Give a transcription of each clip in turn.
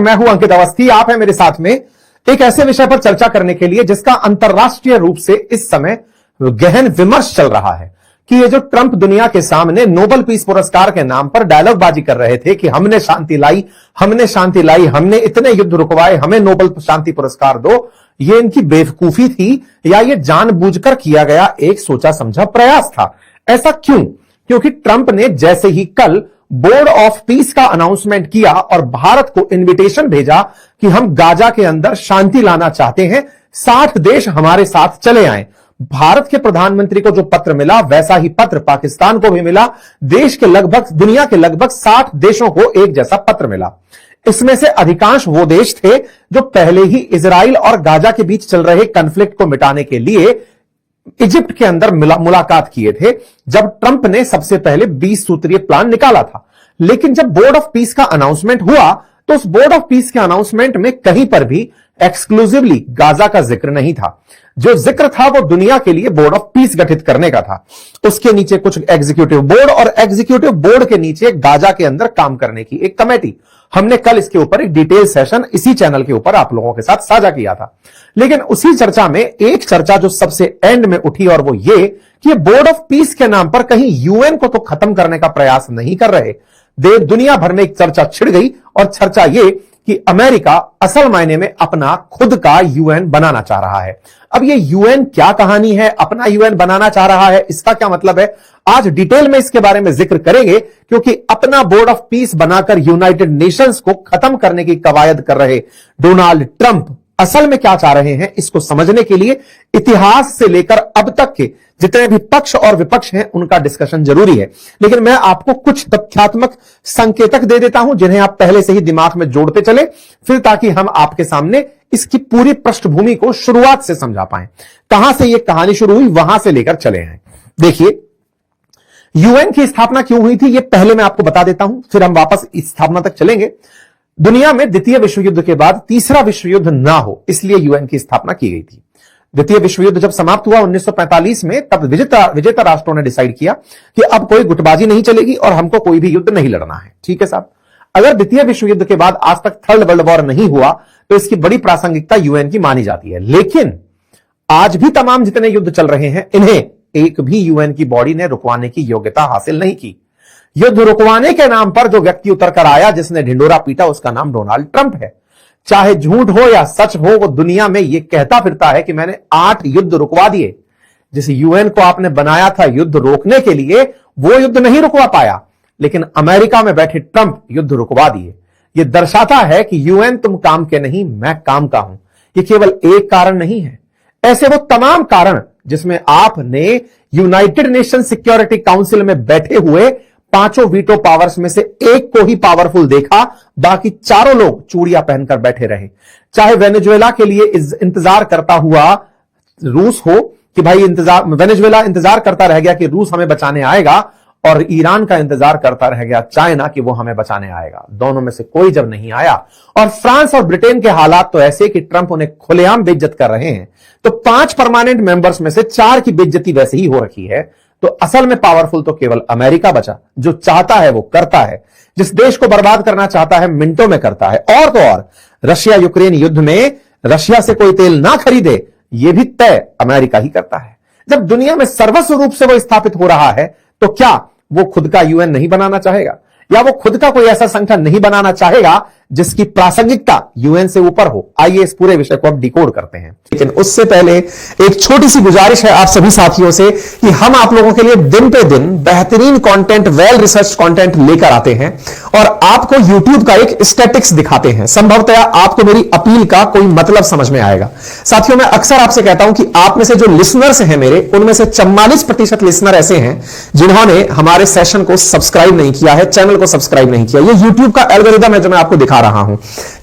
मैं हूं अंकित अवस्थी, आप हैं मेरे साथ में एक ऐसे विषय पर चर्चा करने के लिए जिसका अंतरराष्ट्रीय रूप से इस समय गहन विमर्श चल रहा है कि ये जो ट्रंप दुनिया के सामने नोबेल पीस पुरस्कार के नाम पर डायलॉगबाजी कर रहे थे कि हमने शांति लाई, हमने इतने युद्ध रुकवाए, हमें नोबेल शांति पुरस्कार दो, ये इनकी बेवकूफी थी या ये जानबूझकर किया गया एक सोचा समझा प्रयास था? ऐसा क्यों? क्योंकि ट्रंप ने जैसे ही कल बोर्ड ऑफ पीस का अनाउंसमेंट किया और भारत को इनविटेशन भेजा कि हम गाजा के अंदर शांति लाना चाहते हैं, 60 देश हमारे साथ चले आए। भारत के प्रधानमंत्री को जो पत्र मिला वैसा ही पत्र पाकिस्तान को भी मिला। दुनिया के लगभग 60 देशों को एक जैसा पत्र मिला। इसमें से अधिकांश वो देश थे जो पहले ही इजराइल और गाजा के बीच चल रहे कॉन्फ्लिक्ट को मिटाने के लिए इजिप्ट के अंदर मुलाकात किए थे, जब ट्रंप ने सबसे पहले 20 सूत्रीय प्लान निकाला था। लेकिन जब बोर्ड ऑफ पीस का अनाउंसमेंट हुआ तो उस बोर्ड ऑफ पीस के अनाउंसमेंट में कहीं पर भी एक्सक्लूसिवली गाजा का जिक्र नहीं था। जो जिक्र था वो दुनिया के लिए बोर्ड ऑफ पीस गठित करने का था। उसके नीचे कुछ एग्जीक्यूटिव बोर्ड और एग्जीक्यूटिव बोर्ड के नीचे गाजा के अंदर काम करने की एक कमेटी। हमने कल इसके ऊपर एक डिटेल सेशन इसी चैनल के ऊपर आप लोगों के साथ साझा किया था। लेकिन उसी चर्चा में एक चर्चा जो सबसे एंड में उठी और वो ये कि बोर्ड ऑफ पीस के नाम पर कहीं यूएन को तो खत्म करने का प्रयास नहीं कर रहे। दुनिया भर में एक चर्चा छिड़ गई और चर्चा ये कि अमेरिका असल मायने में अपना खुद का यूएन बनाना चाह रहा है। अब ये यूएन क्या कहानी है, अपना यूएन बनाना चाह रहा है, इसका क्या मतलब है? आज डिटेल में इसके बारे में जिक्र करेंगे, क्योंकि अपना बोर्ड ऑफ पीस बनाकर यूनाइटेड नेशंस को खत्म करने की कवायद कर रहे डोनाल्ड ट्रंप असल में क्या चाह रहे हैं, इसको समझने के लिए इतिहास से लेकर अब तक के जितने भी पक्ष और विपक्ष हैं उनका डिस्कशन जरूरी है। लेकिन मैं आपको कुछ तथ्यात्मक संकेतक दे देता हूं जिन्हें आप पहले से ही दिमाग में जोड़ते चले, फिर ताकि हम आपके सामने इसकी पूरी पृष्ठभूमि को शुरुआत से समझा पाएं। कहां से यह कहानी शुरू हुई वहां से लेकर चले हैं। देखिए, यूएन की स्थापना क्यों हुई थी यह पहले मैं आपको बता देता हूं, फिर हम वापस इस स्थापना तक चलेंगे। दुनिया में द्वितीय विश्व युद्ध के बाद तीसरा विश्व युद्ध ना हो, इसलिए यूएन की स्थापना की गई थी। द्वितीय विश्व युद्ध जब समाप्त हुआ 1945 में, तब विजेता राष्ट्रों ने डिसाइड किया कि अब कोई गुटबाजी नहीं चलेगी और हमको कोई भी युद्ध नहीं लड़ना है। ठीक है साहब, अगर द्वितीय विश्व युद्ध के बाद आज तक थर्ड वर्ल्ड वॉर नहीं हुआ तो इसकी बड़ी प्रासंगिकता यूएन की मानी जाती है। लेकिन आज भी तमाम जितने युद्ध चल रहे हैं इन्हें एक भी यूएन की बॉडी ने रुकवाने की योग्यता हासिल नहीं की। युद्ध रुकवाने के नाम पर जो व्यक्ति उतर कर आया, जिसने ढिंडोरा पीटा, उसका नाम डोनाल्ड ट्रंप है। चाहे झूठ हो या सच हो, वो दुनिया में यह कहता फिरता है कि मैंने 8 युद्ध रुकवा दिए। जिस यूएन को आपने बनाया था युद्ध रोकने के लिए, वो युद्ध नहीं रुकवा पाया, लेकिन अमेरिका में बैठे ट्रंप युद्ध रुकवा दिए। यह दर्शाता है कि यूएन तुम काम के नहीं, मैं काम का हूं। यह केवल एक कारण नहीं है, ऐसे वो तमाम कारण जिसमें आपने यूनाइटेड नेशन सिक्योरिटी काउंसिल में बैठे हुए 5 वीटो पावर्स में से एक को ही पावरफुल देखा, बाकी चारों लोग चूड़ियां पहनकर बैठे रहे। चाहे वेनेजुएला के लिए इंतजार करता हुआ रूस हो कि भाई वेनेजुएला इंतजार करता रह गया कि रूस हमें बचाने आएगा, और ईरान का इंतजार करता रह गया चाइना कि वो हमें बचाने आएगा। दोनों में से कोई जब नहीं आया, और फ्रांस और ब्रिटेन के हालात तो ऐसे कि ट्रंप उन्हें खुलेआम बेइज्जत कर रहे हैं, तो 5 परमानेंट मेंबर्स में से 4 की बेइज्जती वैसे ही हो रखी है। तो असल में पावरफुल तो केवल अमेरिका बचा, जो चाहता है वो करता है, जिस देश को बर्बाद करना चाहता है मिनटों में करता है। और तो और रशिया यूक्रेन युद्ध में रशिया से कोई तेल ना खरीदे, यह भी तय अमेरिका ही करता है। जब दुनिया में सर्वस्व रूप से वो स्थापित हो रहा है, तो क्या वो खुद का यूएन नहीं बनाना चाहेगा, या वो खुद का कोई ऐसा संगठन नहीं बनाना चाहेगा जिसकी प्रासंगिकता यूएन से ऊपर हो? आइए इस पूरे विषय को अब डिकोड करते हैं। लेकिन उससे पहले एक छोटी सी गुजारिश है आप सभी साथियों से कि हम आप लोगों के लिए दिन पे दिन बेहतरीन कंटेंट, वेल रिसर्च कंटेंट लेकर आते हैं और आपको यूट्यूब का एक स्टैटिक्स दिखाते हैं। संभवतः आपको मेरी अपील का कोई मतलब समझ में आएगा। साथियों, मैं अक्सर आपसे कहता हूं कि आप में से जो लिसनर्स हैं मेरे, उनमें से 44% लिसनर ऐसे हैं जिन्होंने हमारे सेशन को सब्सक्राइब नहीं किया है, चैनल को सब्सक्राइब नहीं किया। ये यूट्यूब का एल्गोरिदम है जो मैं आपको दिखा रहा हूं।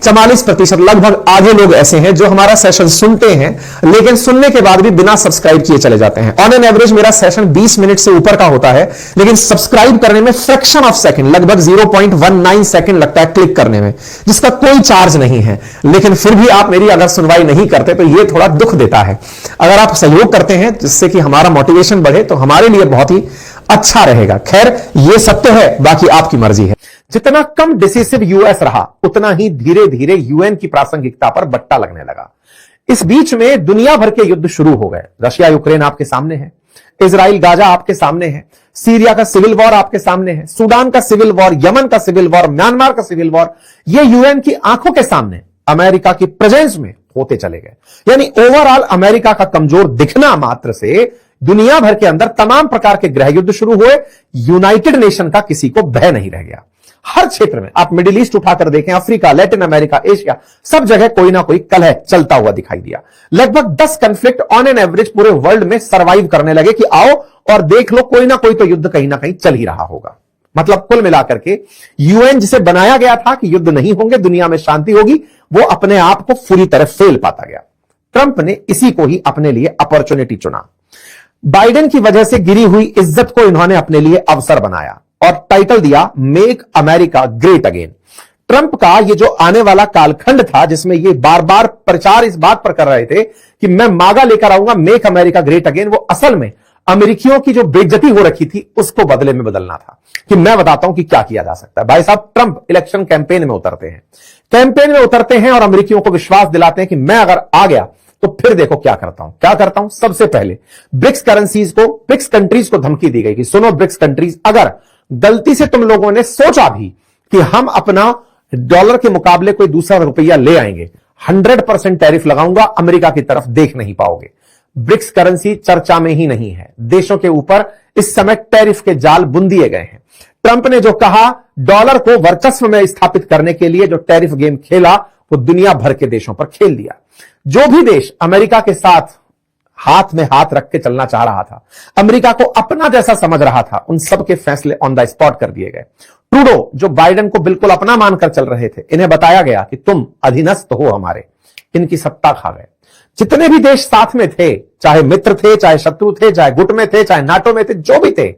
44%, लगभग आधे लोग ऐसे हैं जो हमारा सेशन सुनते हैं, लेकिन सुनने के बाद भी बिना सब्सक्राइब किए चले जाते हैं। ऑन एन एवरेज मेरा सेशन 20 मिनट से ऊपर का होता है, लेकिन सब्सक्राइब करने में फ्रैक्शन ऑफ सेकंड, लगभग 0.19 सेकंड लगता है क्लिक करने में, जिसका कोई चार्ज नहीं है। लेकिन फिर भी आप मेरी अगर सुनवाई नहीं करते तो यह थोड़ा दुख देता है। अगर आप सहयोग करते हैं जिससे कि हमारा मोटिवेशन बढ़े, तो हमारे लिए बहुत ही अच्छा रहेगा। खैर, यह सत्य है, बाकी आपकी मर्जी है। जितना कम डिसिसिव यूएस रहा, उतना ही धीरे धीरे यूएन की प्रासंगिकता पर बट्टा लगने लगा। इस बीच में दुनिया भर के युद्ध शुरू हो गए। रशिया यूक्रेन आपके सामने है, इजराइल गाजा आपके सामने है, सीरिया का सिविल वॉर आपके सामने है, सूडान का सिविल वॉर, यमन का सिविल वॉर, म्यांमार का सिविल वॉर, ये यूएन की आंखों के सामने अमेरिका की प्रेजेंस में होते चले गए। यानी ओवरऑल अमेरिका का कमजोर दिखना मात्र से दुनिया भर के अंदर तमाम प्रकार के गृह युद्ध शुरू हुए। यूनाइटेड नेशन का किसी को भय नहीं रह गया। हर क्षेत्र में आप मिडिल ईस्ट उठाकर देखें, अफ्रीका, लैटिन अमेरिका, एशिया, सब जगह कोई ना कोई कलह चलता हुआ दिखाई दिया। लगभग 10 कॉन्फ्लिक्ट ऑन एन एवरेज पूरे वर्ल्ड में सरवाइव करने लगे कि आओ और देख लो, कोई ना कोई तो युद्ध कहीं ना कहीं चल ही रहा होगा। मतलब कुल मिलाकर के यूएन जिसे बनाया गया था कि युद्ध नहीं होंगे, दुनिया में शांति होगी, वो अपने आप को पूरी तरह फेल पाता गया। ट्रंप ने इसी को ही अपने लिए अपॉर्चुनिटी चुना। बाइडेन की वजह से गिरी हुई इज्जत को इन्होंने अपने लिए अवसर बनाया और टाइटल दिया make America great again. Trump का ये जो आने वाला कालखंड था, जिसमें ये बार बार प्रचार इस बात पर कर रहे थे कि मैं मागा लेकर आऊंगा, मेक अमेरिका ग्रेट अगेन, वो असल में अमेरिकियों की जो बेइज्जती हो रखी थी उसको बदले में बदलना था कि मैं बताता हूं कि क्या किया जा सकता है। भाई साहब, ट्रंप इलेक्शन कैंपेन में उतरते हैं और अमेरिकियों को विश्वास दिलाते हैं कि मैं अगर आ गया तो फिर देखो क्या करता हूं। सबसे पहले ब्रिक्स कंट्रीज को धमकी दी गई कि सुनो ब्रिक्स कंट्रीज, अगर गलती से तुम लोगों ने सोचा भी कि हम अपना डॉलर के मुकाबले कोई दूसरा रुपया ले आएंगे, 100% टैरिफ लगाऊंगा, अमेरिका की तरफ देख नहीं पाओगे। ब्रिक्स करेंसी चर्चा में ही नहीं है। देशों के ऊपर इस समय टैरिफ के जाल बुन दिए गए हैं। ट्रंप ने जो कहा, डॉलर को वर्चस्व में स्थापित करने के लिए जो टैरिफ गेम खेला, वो दुनिया भर के देशों पर खेल दिया। जो भी देश अमेरिका के साथ हाथ में हाथ रख के चलना चाह रहा था, अमेरिका को अपना जैसा समझ रहा था, उन सब के फैसले ऑन द स्पॉट कर दिए गए। ट्रूडो, जो बाइडेन को बिल्कुल अपना मानकर चल रहे थे, इन्हें बताया गया कि तुम अधीनस्थ हो हमारे, इनकी सत्ता खा गए। जितने भी देश साथ में थे, चाहे मित्र थे, चाहे शत्रु थे, चाहे गुट में थे, चाहे नाटो में थे, जो भी थे,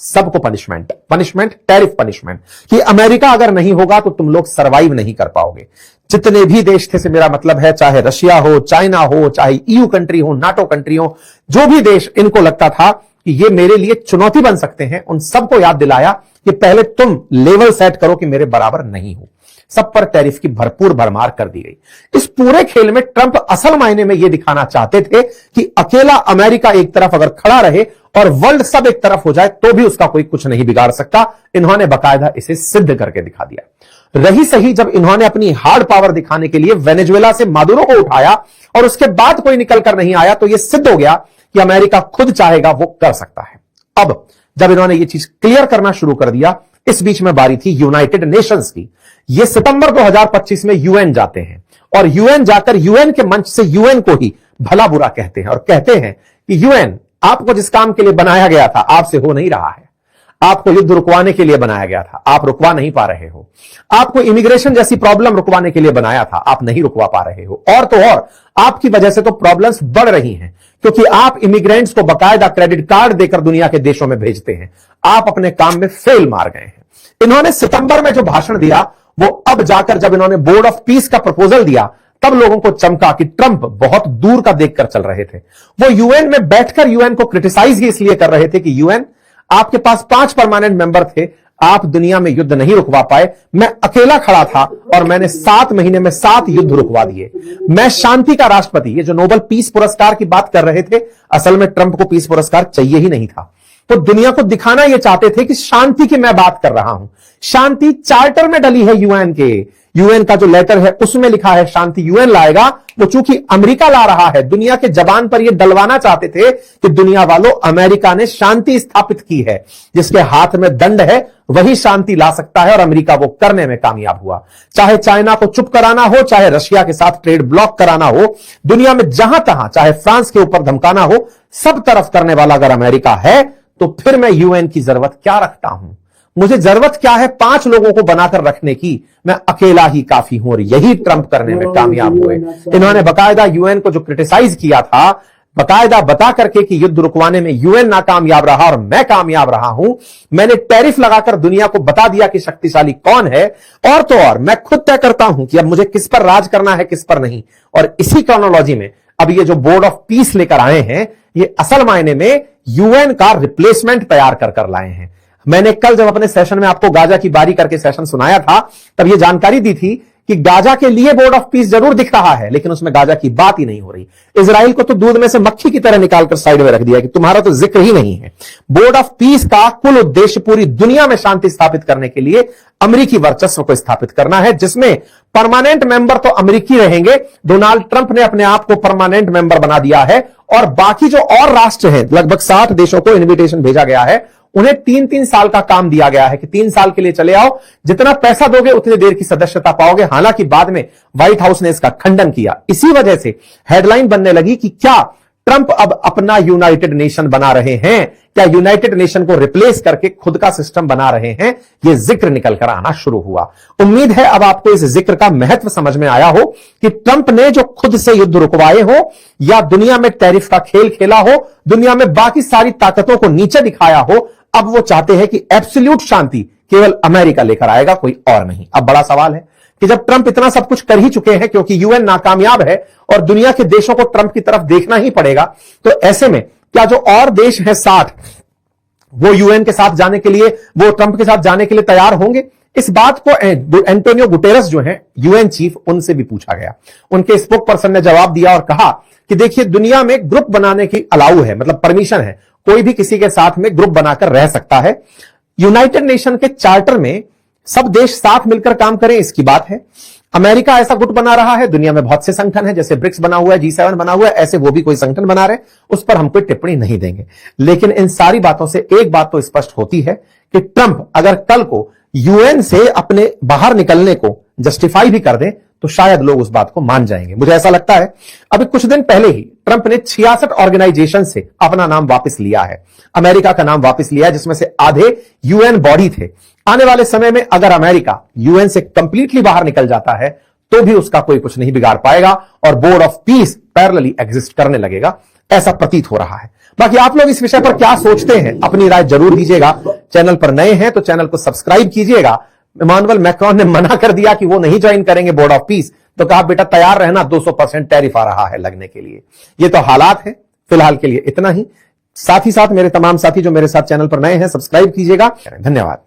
सबको पनिशमेंट, टैरिफ पनिशमेंट, कि अमेरिका अगर नहीं होगा तो तुम लोग सरवाइव नहीं कर पाओगे। जितने भी देश थे, से मेरा मतलब है चाहे रशिया हो, चाइना हो, चाहे ईयू कंट्री हो, नाटो कंट्री हो, जो भी देश इनको लगता था कि ये मेरे लिए चुनौती बन सकते हैं, उन सबको याद दिलाया कि पहले तुम लेवल सेट करो कि मेरे बराबर नहीं हो। सब पर टैरिफ की भरपूर भरमार कर दी गई। इस पूरे खेल में ट्रंप असल मायने में यह दिखाना चाहते थे कि अकेला अमेरिका एक तरफ अगर खड़ा रहे और वर्ल्ड सब एक तरफ हो जाए तो भी उसका कोई कुछ नहीं बिगाड़ सकता। इन्होंने बाकायदा इसे सिद्ध करके दिखा दिया। रही सही जब इन्होंने अपनी हार्ड पावर दिखाने के लिए वेनेजुएला से मादुरो को उठाया और उसके बाद कोई निकल कर नहीं आया, तो यह सिद्ध हो गया कि अमेरिका खुद चाहेगा वो कर सकता है। अब जब इन्होंने ये चीज क्लियर करना शुरू कर दिया, इस बीच में बारी थी यूनाइटेड नेशंस की। ये सितंबर 2025 में यूएन जाते हैं और यूएन जाकर यूएन के मंच से यूएन को ही भला बुरा कहते हैं और कहते हैं कि यूएन, आपको जिस काम के लिए बनाया गया था आपसे हो नहीं रहा है। आपको युद्ध रुकवाने के लिए बनाया गया था, आप रुकवा नहीं पा रहे हो। आपको इमिग्रेशन जैसी प्रॉब्लम रुकवाने के लिए बनाया था, आप नहीं रुकवा पा रहे हो। और तो और आपकी वजह से तो प्रॉब्लम्स बढ़ रही हैं, क्योंकि आप इमिग्रेंट्स को बाकायदा क्रेडिट कार्ड देकर दुनिया के देशों में भेजते हैं। आप अपने काम में फेल मार गए हैं। इन्होंने सितंबर में जो भाषण दिया, वो अब जाकर जब इन्होंने बोर्ड ऑफ पीस का प्रपोजल दिया, तब लोगों को चमका कि ट्रंप बहुत दूर का देखकर चल रहे थे। वो यूएन में बैठकर यूएन को क्रिटिसाइज ही इसलिए कर रहे थे कि यूएन, आपके पास 5 परमानेंट मेंबर थे, आप दुनिया में युद्ध नहीं रुकवा पाए। मैं अकेला खड़ा था और मैंने 7 महीने में 7 युद्ध रुकवा दिए। मैं शांति का राष्ट्रपति, ये जो नोबेल पीस पुरस्कार की बात कर रहे थे, असल में ट्रंप को पीस पुरस्कार चाहिए ही नहीं था। तो दुनिया को दिखाना यह चाहते थे कि शांति की मैं बात कर रहा हूं। शांति चार्टर में डली है यूएन के। यूएन का जो लेटर है उसमें लिखा है शांति यूएन लाएगा। वो चूंकि अमेरिका ला रहा है, दुनिया के जबान पर यह डलवाना चाहते थे कि दुनिया वालों, अमेरिका ने शांति स्थापित की है, जिसके हाथ में दंड है वही शांति ला सकता है, और अमेरिका वो करने में कामयाब हुआ। चाहे चाइना को चुप कराना हो, चाहे रशिया के साथ ट्रेड ब्लॉक कराना हो, दुनिया में जहां तहां, चाहे फ्रांस के ऊपर धमकाना हो, सब तरफ करने वाला अगर अमेरिका है, तो फिर मैं यूएन की जरूरत क्या रखता हूं? मुझे जरूरत क्या है 5 लोगों को बनाकर रखने की? मैं अकेला ही काफी हूं। और यही ट्रंप करने में कामयाब हुए। इन्होंने बाकायदा यूएन को जो क्रिटिसाइज किया था, बाकायदा बता करके कि युद्ध रुकवाने में यूएन नाकामयाब रहा और मैं कामयाब रहा हूं। मैंने टैरिफ लगाकर दुनिया को बता दिया कि शक्तिशाली कौन है, और तो और मैं खुद तय करता हूं कि अब मुझे किस पर राज करना है, किस पर नहीं। और इसी क्रोनोलॉजी में अब ये जो बोर्ड ऑफ पीस लेकर आए हैं, ये असल मायने में यूएन का रिप्लेसमेंट तैयार कर लाए हैं। मैंने कल जब अपने सेशन में आपको गाजा की बारी करके सेशन सुनाया था, तब यह जानकारी दी थी कि गाजा के लिए बोर्ड ऑफ पीस जरूर दिख रहा है, लेकिन उसमें गाजा की बात ही नहीं हो रही। इजराइल को तो दूध में से मक्खी की तरह निकालकर साइड में रख दिया कि तुम्हारा तो जिक्र ही नहीं है। बोर्ड ऑफ पीस का कुल उद्देश्य पूरी दुनिया में शांति स्थापित करने के लिए अमेरिकी वर्चस्व को स्थापित करना है, जिसमें परमानेंट मेंबर तो अमेरिकी रहेंगे। डोनाल्ड ट्रंप ने अपने आप को परमानेंट मेंबर बना दिया है और बाकी जो और राष्ट्र हैं, लगभग 60 देशों को इनविटेशन भेजा गया है, उन्हें 3-3 साल का काम दिया गया है कि 3 साल के लिए चले आओ, जितना पैसा दोगे उतनी देर की सदस्यता पाओगे। हालांकि बाद में व्हाइट हाउस ने इसका खंडन किया। इसी वजह से हेडलाइन बनने लगी कि क्या ट्रंप अब अपना यूनाइटेड नेशन बना रहे हैं, क्या यूनाइटेड नेशन को रिप्लेस करके खुद का सिस्टम बना रहे हैं। यह जिक्र निकलकर आना शुरू हुआ। उम्मीद है अब आपको इस जिक्र का महत्व समझ में आया हो कि ट्रंप ने जो खुद से युद्ध रुकवाए हो या दुनिया में टैरिफ का खेल खेला हो, दुनिया में बाकी सारी ताकतों को नीचे दिखाया हो, अब वो चाहते हैं कि एब्सोल्यूट शांति केवल अमेरिका लेकर आएगा, कोई और नहीं। अब बड़ा सवाल है कि जब ट्रंप इतना सब कुछ कर ही चुके हैं, क्योंकि यूएन नाकामयाब है और दुनिया के देशों को ट्रंप की तरफ देखना ही पड़ेगा, तो ऐसे में क्या जो और देश हैं 60, वो यूएन के साथ जाने के लिए, वो ट्रंप के साथ जाने के लिए तैयार होंगे? इस बात को एंटोनियो गुटेरस जो हैं यूएन चीफ, उनसे भी पूछा गया। उनके स्पोक पर्सन ने जवाब दिया और कहा कि देखिए, दुनिया में ग्रुप बनाने की अलाउ है, मतलब परमिशन है, कोई भी किसी के साथ में ग्रुप बनाकर रह सकता है। यूनाइटेड नेशन के चार्टर में सब देश साथ मिलकर काम करें, इसकी बात है। अमेरिका ऐसा गुट बना रहा है, दुनिया में बहुत से संगठन है, जैसे ब्रिक्स बना हुआ है, G7 बना हुआ है, ऐसे वो भी कोई संगठन बना रहे, उस पर हम कोई टिप्पणी नहीं देंगे। लेकिन इन सारी बातों से एक बात तो स्पष्ट होती है कि ट्रंप अगर कल को यूएन से अपने बाहर निकलने को जस्टिफाई भी कर दें तो शायद लोग उस बात को मान जाएंगे। मुझे ऐसा लगता है अभी कुछ दिन पहले ही ट्रंप ने 66 ऑर्गेनाइजेशन से अपना नाम वापस लिया है, अमेरिका का नाम वापस लिया है, जिसमें से आधे यूएन बॉडी थे। आने वाले समय में अगर अमेरिका यूएन से कंप्लीटली बाहर निकल जाता है तो भी उसका कोई कुछ नहीं बिगाड़ पाएगा और board of peace parallelly exist करने लगेगा, ऐसा प्रतीत हो रहा है। बाकी आप लोग इस विषय पर क्या सोचते हैं, अपनी राय जरूर दीजिएगा। चैनल पर नए हैं तो चैनल को सब्सक्राइब कीजिएगा। इमानुएल मैक्रोन ने मना कर दिया कि वो नहीं ज्वाइन करेंगे बोर्ड ऑफ पीस, तो कहा बेटा तैयार रहना, 200% टैरिफ आ रहा है लगने के लिए। ये तो हालात है। फिलहाल के लिए इतना ही। साथ ही साथ मेरे तमाम साथी जो मेरे साथ चैनल पर नए हैं, सब्सक्राइब कीजिएगा। धन्यवाद।